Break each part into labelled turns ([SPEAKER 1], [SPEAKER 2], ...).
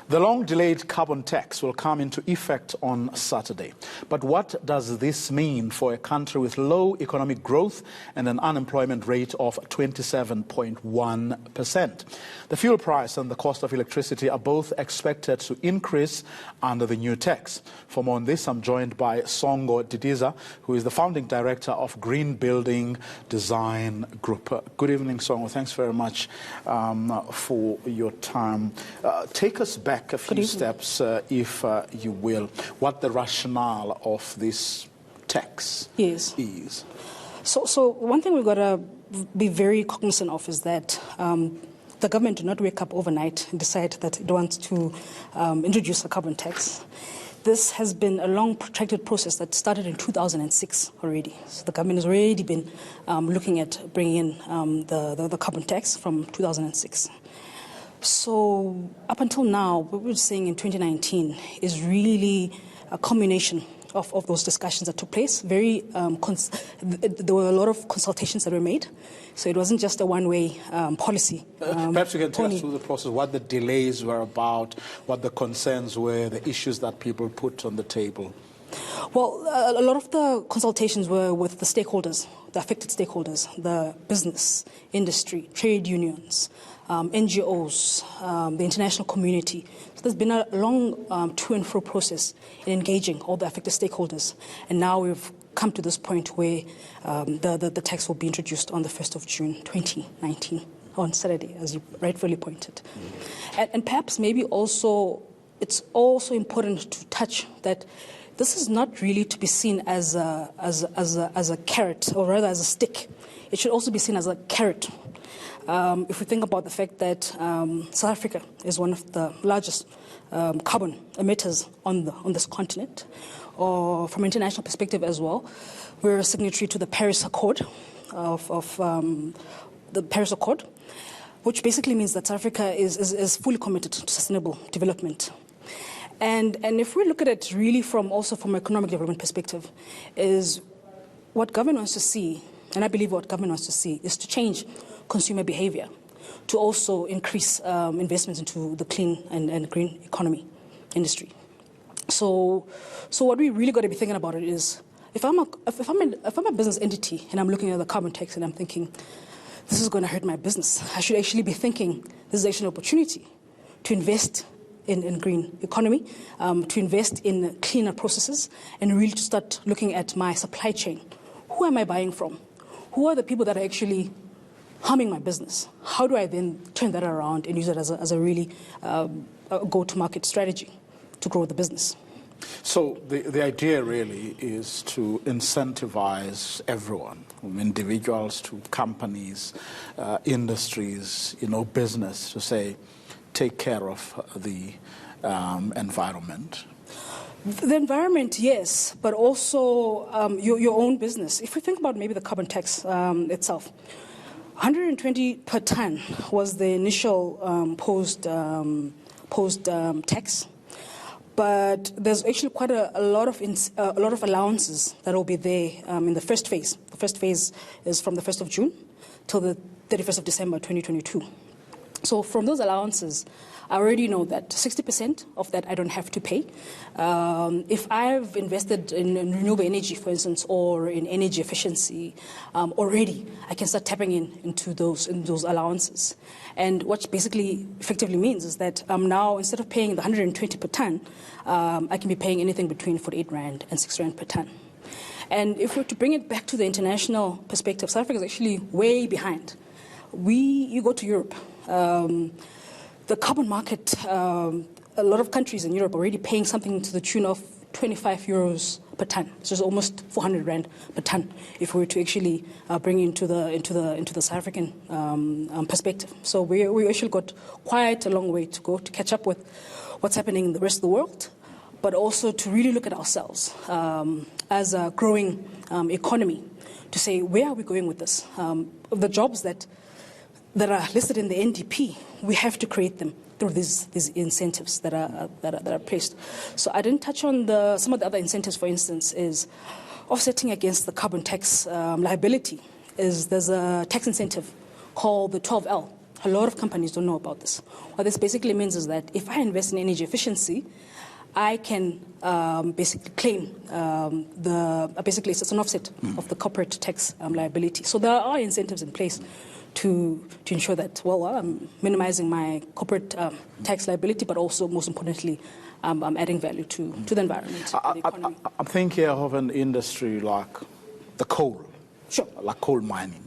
[SPEAKER 1] The long-delayed carbon tax will come into effect on Saturday. But what does this mean for a country with low economic growth and an unemployment rate of 27.1%? The fuel price and the cost of electricity are both expected to increase under the new tax. For more on this, I'm joined by Songo Didiza, who is the founding director of Green Building Design Group. Good evening, Songo. Thanks very much for your time. Take us back a few steps, if you will, what the rationale of this tax is.
[SPEAKER 2] So one thing we've got to be very cognizant of is that the government did not wake up overnight and decide that it wants to introduce a carbon tax. This has been a long, protracted process that started in 2006 already. So the government has already been looking at bringing in the carbon tax from 2006. So up until now, what we're seeing in 2019 is really a culmination of those discussions that took place. There were a lot of consultations that were made. So it wasn't just a one-way policy.
[SPEAKER 1] Perhaps you can tell us through the process what the delays were about, what the concerns were, the issues that people put on the table.
[SPEAKER 2] Well, a lot of the consultations were with the stakeholders, the affected stakeholders, the business, industry, trade unions, NGOs, the international community. So there's been a long to and fro process in engaging all the affected stakeholders. And now we've come to this point where the tax will be introduced on the 1st of June 2019, on Saturday, as you rightfully pointed. And perhaps maybe also, it's also important to touch that this is not really to be seen as a carrot, or rather as a stick. It should also be seen as a carrot. If we think about the fact that South Africa is one of the largest carbon emitters on this continent, or from an international perspective as well, we're a signatory to the Paris Accord the Paris Accord, which basically means that South Africa is fully committed to sustainable development. And if we look at it really from an economic development perspective, is what government wants to see, and I believe what government wants to see, is to change consumer behavior, to also increase investments into the clean and green economy industry. So what we really got to be thinking about it is, if I'm a business entity and I'm looking at the carbon tax and I'm thinking, this is going to hurt my business, I should actually be thinking this is actually an opportunity to invest in green economy, to invest in cleaner processes, and really to start looking at my supply chain. Who am I buying from? Who are the people that are actually harming my business? How do I then turn that around and use it as a really go-to-market strategy to grow the business?
[SPEAKER 1] So the idea really is to incentivize everyone, from individuals to companies, industries, business, to say, take care of the environment.
[SPEAKER 2] The environment, yes, but also your own business. If we think about maybe the carbon tax itself, 120 per ton was the initial posed tax, but there's actually quite a lot of allowances that will be there in the first phase. The first phase is from the 1st of June till the 31st of December 2022. So from those allowances, I already know that 60% of that I don't have to pay. If I've invested in renewable energy, for instance, or in energy efficiency, already I can start tapping into those allowances. And what basically effectively means is that now, instead of paying the 120 per ton, I can be paying anything between 48 Rand and 6 Rand per ton. And if we're to bring it back to the international perspective, South Africa is actually way behind. You go to Europe. The carbon market, a lot of countries in Europe are already paying something to the tune of 25 euros per ton, which is almost 400 Rand per ton, if we were to actually bring into the South African perspective. So we actually got quite a long way to go to catch up with what's happening in the rest of the world, but also to really look at ourselves as a growing economy, to say, where are we going with this? The jobs that are listed in the NDP, we have to create them through these incentives that are placed. So I didn't touch on some of the other incentives. For instance, is offsetting against the carbon tax liability. There's a tax incentive called the 12L, A lot of companies don't know about this. What this basically means is that if I invest in energy efficiency, I can basically claim basically it's an offset of the corporate tax liability. So there are incentives in place to ensure that, well, I'm minimizing my corporate tax liability, but also, most importantly, I'm adding value to the environment, the economy.
[SPEAKER 1] I'm thinking of an industry like the coal,
[SPEAKER 2] Sure.
[SPEAKER 1] like coal mining.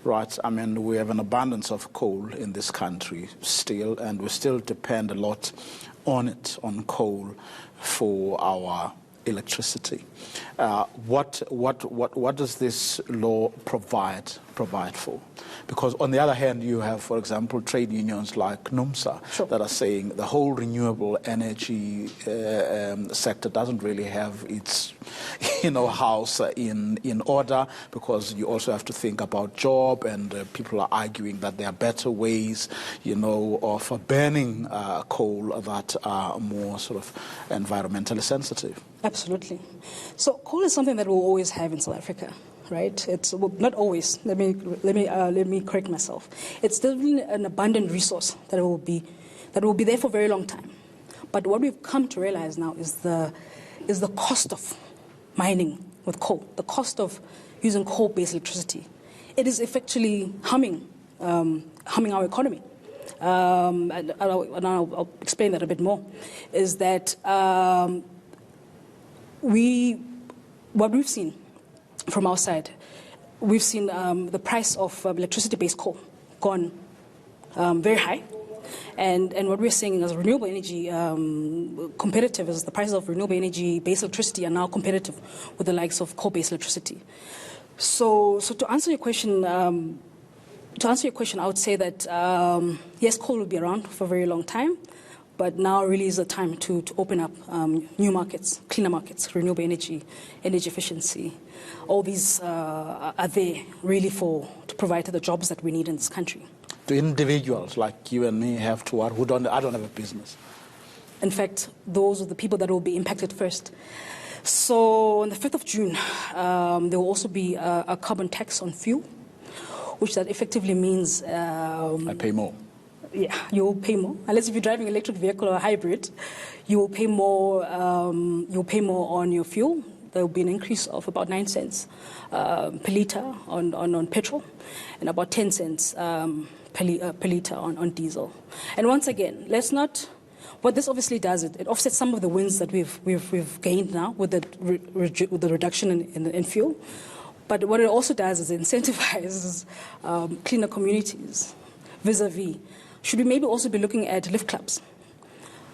[SPEAKER 1] Right, I mean, we have an abundance of coal in this country still, and we still depend a lot on it, on coal, for our electricity. What does this law provide for? Because on the other hand, you have, for example, trade unions like NUMSA
[SPEAKER 2] Sure.
[SPEAKER 1] that are saying the whole renewable energy sector doesn't really have its, house in order, because you also have to think about job, and people are arguing that there are better ways, of burning coal that are more sort of environmentally sensitive.
[SPEAKER 2] Absolutely. So coal is something that we'll always have in South Africa, right? It's not always. Let me correct myself. It's definitely an abundant resource that will be there for a very long time. But what we've come to realize now is the cost of mining with coal, the cost of using coal-based electricity. It is effectively harming our economy. And I'll explain that a bit more. Is that what we've seen from our side, we've seen the price of electricity-based coal gone very high. And what we're seeing as renewable energy competitive is the prices of renewable energy-based electricity are now competitive with the likes of coal-based electricity. So to answer your question, I would say that yes, coal will be around for a very long time. But now really is the time to open up new markets, cleaner markets, renewable energy, energy efficiency. All these are there really to provide the jobs that we need in this country.
[SPEAKER 1] Do individuals like you and me have to work? I don't have a business.
[SPEAKER 2] In fact, those are the people that will be impacted first. So on the 5th of June, there will also be a carbon tax on fuel, which that effectively means...
[SPEAKER 1] I pay more.
[SPEAKER 2] Yeah, you will pay more. Unless if you're driving an electric vehicle or a hybrid, you will pay more. You'll pay more on your fuel. There will be an increase of about 9 cents per litre on petrol, and about 10 cents per litre on diesel. And once again, let's not. What this obviously does, it offsets some of the wins that we've gained now with the reduction in fuel. But what it also does is it incentivizes cleaner communities vis-a-vis. Should we maybe also be looking at lift clubs?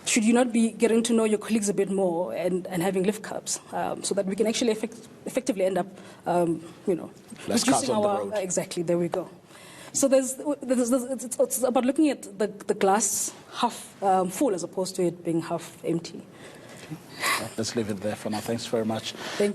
[SPEAKER 2] Should you not be getting to know your colleagues a bit more and having lift clubs so that we can actually effectively end up,
[SPEAKER 1] less cars on the road.
[SPEAKER 2] Exactly, there we go. So it's about looking at the glass half full as opposed to it being half empty.
[SPEAKER 1] Okay. Let's leave it there for now. Thanks very much.
[SPEAKER 2] Thank you.